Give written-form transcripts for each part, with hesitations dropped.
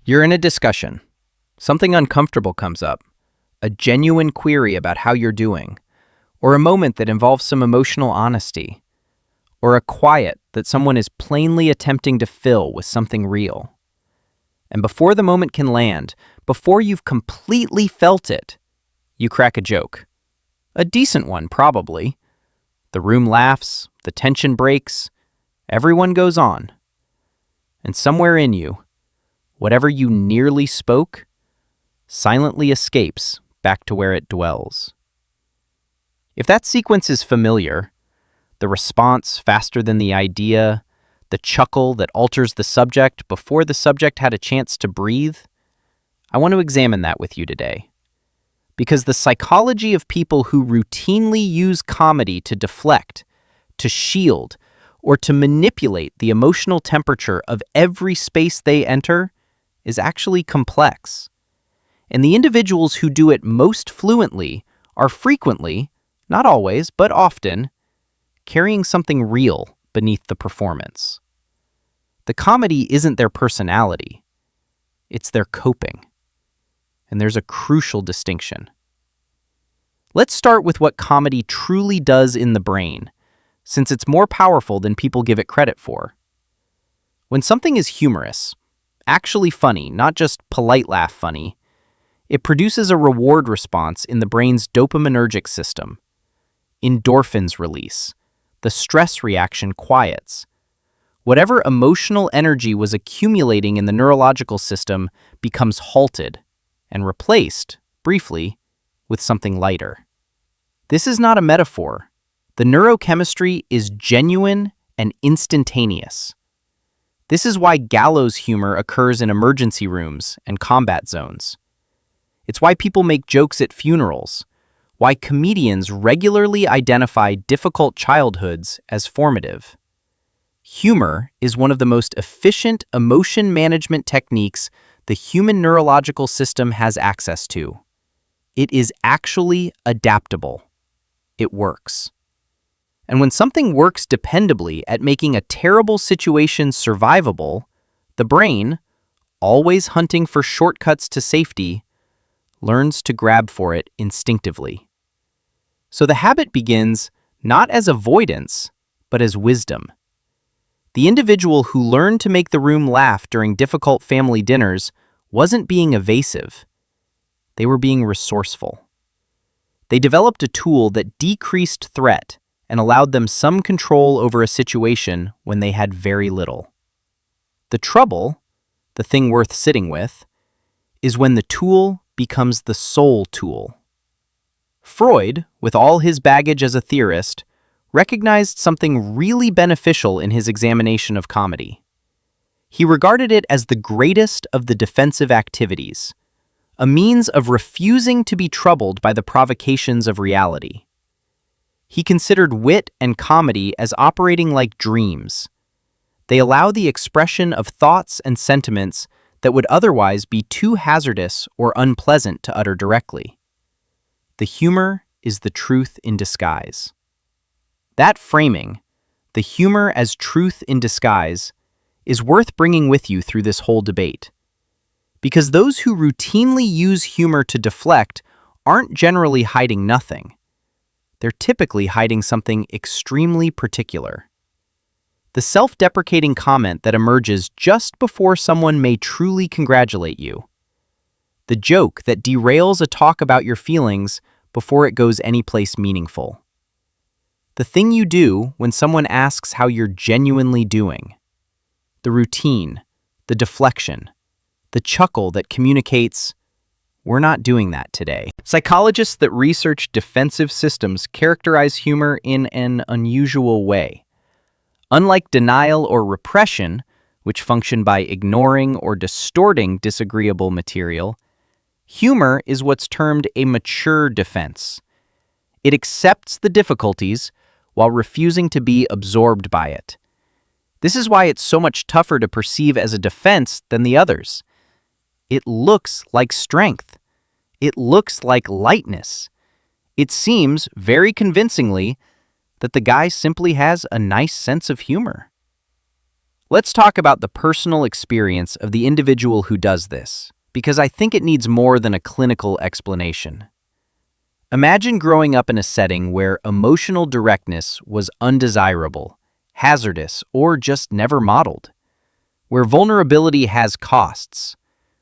You're in a discussion. Something uncomfortable comes up, a genuine query about how you're doing, or a moment that involves some emotional honesty, or a quiet that someone is plainly attempting to fill with something real. And before the moment can land, before you've completely felt it, you crack a joke. A decent one, probably. The room laughs, the tension breaks, everyone goes on. And somewhere in you, whatever you nearly spoke silently escapes back to where it dwells. If that sequence is familiar, the response faster than the idea, the chuckle that alters the subject before the subject had a chance to breathe, I want to examine that with you today. Because the psychology of people who routinely use comedy to deflect, to shield, or to manipulate the emotional temperature of every space they enter is actually complex. And the individuals who do it most fluently are frequently, not always, but often, carrying something real beneath the performance. The comedy isn't their personality, it's their coping. And there's a crucial distinction. Let's start with what comedy truly does in the brain, since it's more powerful than people give it credit for. When something is humorous, actually funny, not just polite laugh funny, it produces a reward response in the brain's dopaminergic system. Endorphins release. The stress reaction quiets. Whatever emotional energy was accumulating in the neurological system becomes halted and replaced, briefly, with something lighter. This is not a metaphor. The neurochemistry is genuine and instantaneous. This is why gallows humor occurs in emergency rooms and combat zones. It's why people make jokes at funerals, why comedians regularly identify difficult childhoods as formative. Humor is one of the most efficient emotion management techniques the human neurological system has access to. It is actually adaptable. It works. And when something works dependably at making a terrible situation survivable, the brain, always hunting for shortcuts to safety, learns to grab for it instinctively. So the habit begins not as avoidance, but as wisdom. The individual who learned to make the room laugh during difficult family dinners wasn't being evasive. They were being resourceful. They developed a tool that decreased threat and allowed them some control over a situation when they had very little. The trouble, the thing worth sitting with, is when the tool becomes the sole tool. Freud, with all his baggage as a theorist, recognized something really beneficial in his examination of comedy. He regarded it as the greatest of the defensive activities, a means of refusing to be troubled by the provocations of reality. He considered wit and comedy as operating like dreams. They allow the expression of thoughts and sentiments that would otherwise be too hazardous or unpleasant to utter directly. The humor is the truth in disguise. That framing, the humor as truth in disguise, is worth bringing with you through this whole debate. Because those who routinely use humor to deflect aren't generally hiding nothing. They're typically hiding something extremely particular. The self-deprecating comment that emerges just before someone may truly congratulate you. The joke that derails a talk about your feelings before it goes anyplace meaningful. The thing you do when someone asks how you're genuinely doing. The routine, the deflection, the chuckle that communicates, "We're not doing that today." Psychologists that research defensive systems characterize humor in an unusual way. Unlike denial or repression, which function by ignoring or distorting disagreeable material, humor is what's termed a mature defense. It accepts the difficulties while refusing to be absorbed by it. This is why it's so much tougher to perceive as a defense than the others. It looks like strength. It looks like lightness. It seems, very convincingly, that the guy simply has a nice sense of humor. Let's talk about the personal experience of the individual who does this, because I think it needs more than a clinical explanation. Imagine growing up in a setting where emotional directness was undesirable, hazardous, or just never modeled, where vulnerability has costs,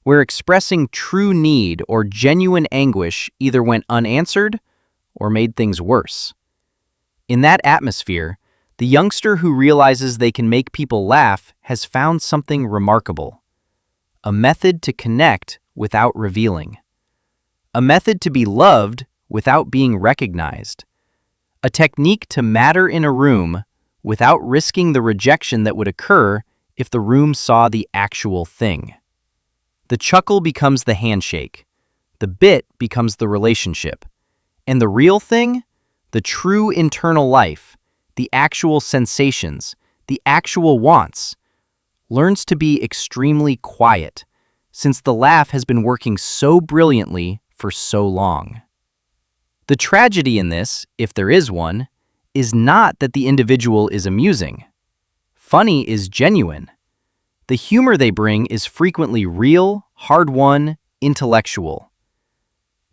where expressing true need or genuine anguish either went unanswered or made things worse. In that atmosphere, the youngster who realizes they can make people laugh has found something remarkable: a method to connect without revealing, a method to be loved without being recognized, a technique to matter in a room without risking the rejection that would occur if the room saw the actual thing. The chuckle becomes the handshake, the bit becomes the relationship, and the real thing, the true internal life, the actual sensations, the actual wants, learns to be extremely quiet, since the laugh has been working so brilliantly for so long. The tragedy in this, if there is one, is not that the individual is amusing. Funny is genuine. The humor they bring is frequently real, hard-won, intellectual.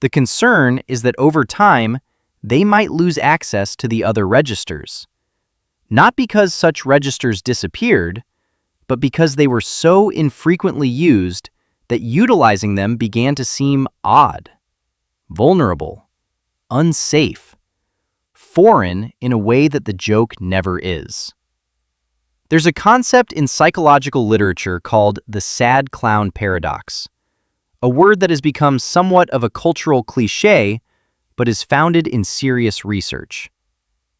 The concern is that over time, they might lose access to the other registers. Not because such registers disappeared, but because they were so infrequently used that utilizing them began to seem odd, vulnerable, unsafe, foreign in a way that the joke never is. There's a concept in psychological literature called the sad clown paradox, a word that has become somewhat of a cultural cliché, but is founded in serious research.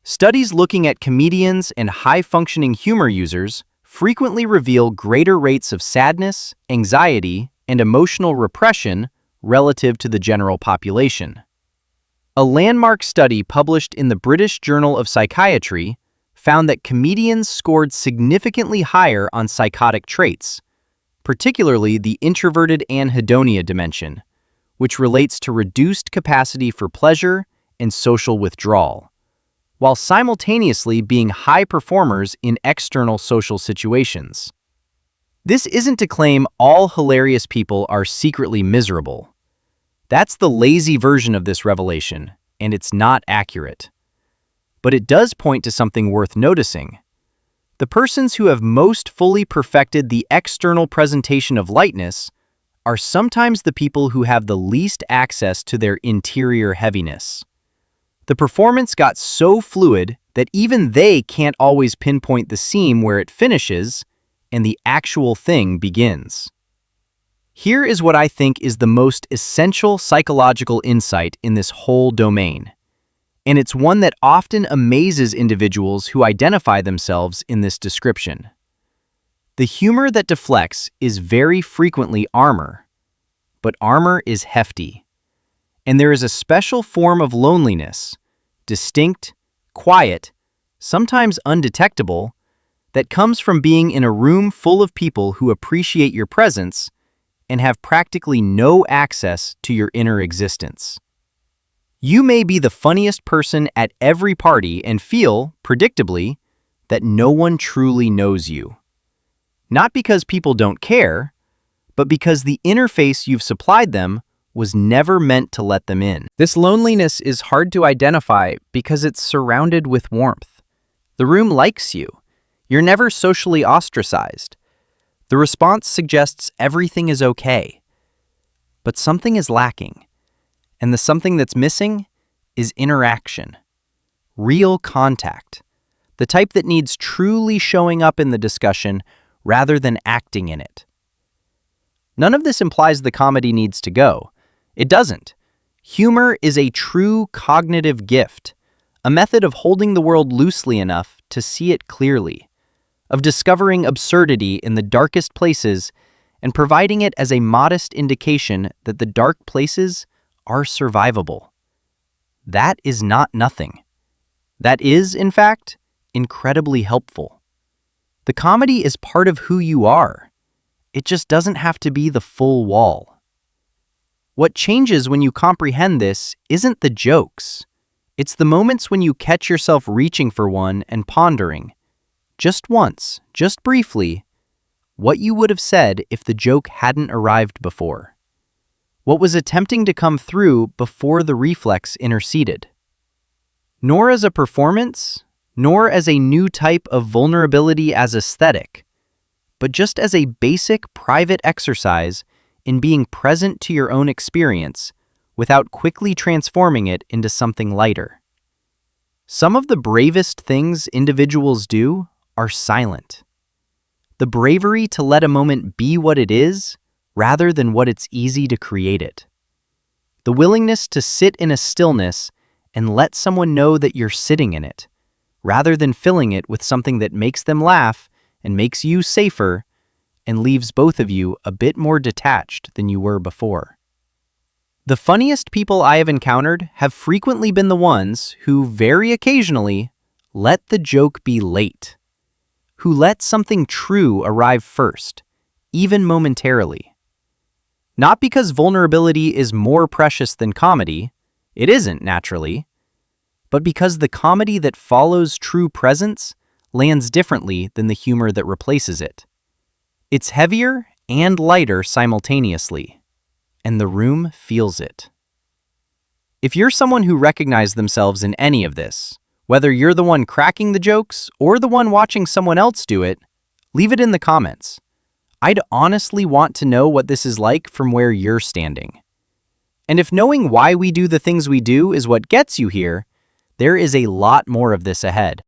Studies looking at comedians and high-functioning humor users frequently reveal greater rates of sadness, anxiety, and emotional repression relative to the general population. A landmark study published in the British Journal of Psychiatry found that comedians scored significantly higher on psychotic traits, particularly the introverted anhedonia dimension, which relates to reduced capacity for pleasure and social withdrawal, while simultaneously being high performers in external social situations. This isn't to claim all hilarious people are secretly miserable. That's the lazy version of this revelation, and it's not accurate. But it does point to something worth noticing. The persons who have most fully perfected the external presentation of lightness are sometimes the people who have the least access to their interior heaviness. The performance got so fluid that even they can't always pinpoint the seam where it finishes and the actual thing begins. Here is what I think is the most essential psychological insight in this whole domain, and it's one that often amazes individuals who identify themselves in this description. The humor that deflects is very frequently armor, but armor is hefty, and there is a special form of loneliness, distinct, quiet, sometimes undetectable, that comes from being in a room full of people who appreciate your presence and have practically no access to your inner existence. You may be the funniest person at every party and feel, predictably, that no one truly knows you. Not because people don't care, but because the interface you've supplied them was never meant to let them in. This loneliness is hard to identify because it's surrounded with warmth. The room likes you. You're never socially ostracized. The response suggests everything is okay. But something is lacking, and the something that's missing is interaction. Real contact. The type that needs truly showing up in the discussion rather than acting in it. None of this implies the comedy needs to go. It doesn't. Humor is a true cognitive gift, a method of holding the world loosely enough to see it clearly, of discovering absurdity in the darkest places and providing it as a modest indication that the dark places are survivable. That is not nothing. That is, in fact, incredibly helpful. The comedy is part of who you are. It just doesn't have to be the full wall. What changes when you comprehend this isn't the jokes. It's the moments when you catch yourself reaching for one and pondering, just once, just briefly, what you would have said if the joke hadn't arrived before. What was attempting to come through before the reflex interceded. Nor as a performance, nor as a new type of vulnerability as aesthetic, but just as a basic private exercise in being present to your own experience without quickly transforming it into something lighter. Some of the bravest things individuals do are silent. The bravery to let a moment be what it is rather than what it's easy to create it. The willingness to sit in a stillness and let someone know that you're sitting in it, rather than filling it with something that makes them laugh and makes you safer and leaves both of you a bit more detached than you were before. The funniest people I have encountered have frequently been the ones who, very occasionally, let the joke be late, who let something true arrive first, even momentarily. Not because vulnerability is more precious than comedy, it isn't naturally, but because the comedy that follows true presence lands differently than the humor that replaces it. It's heavier and lighter simultaneously, and the room feels it. If you're someone who recognizes themselves in any of this, whether you're the one cracking the jokes or the one watching someone else do it, leave it in the comments. I'd honestly want to know what this is like from where you're standing. And if knowing why we do the things we do is what gets you here, there is a lot more of this ahead.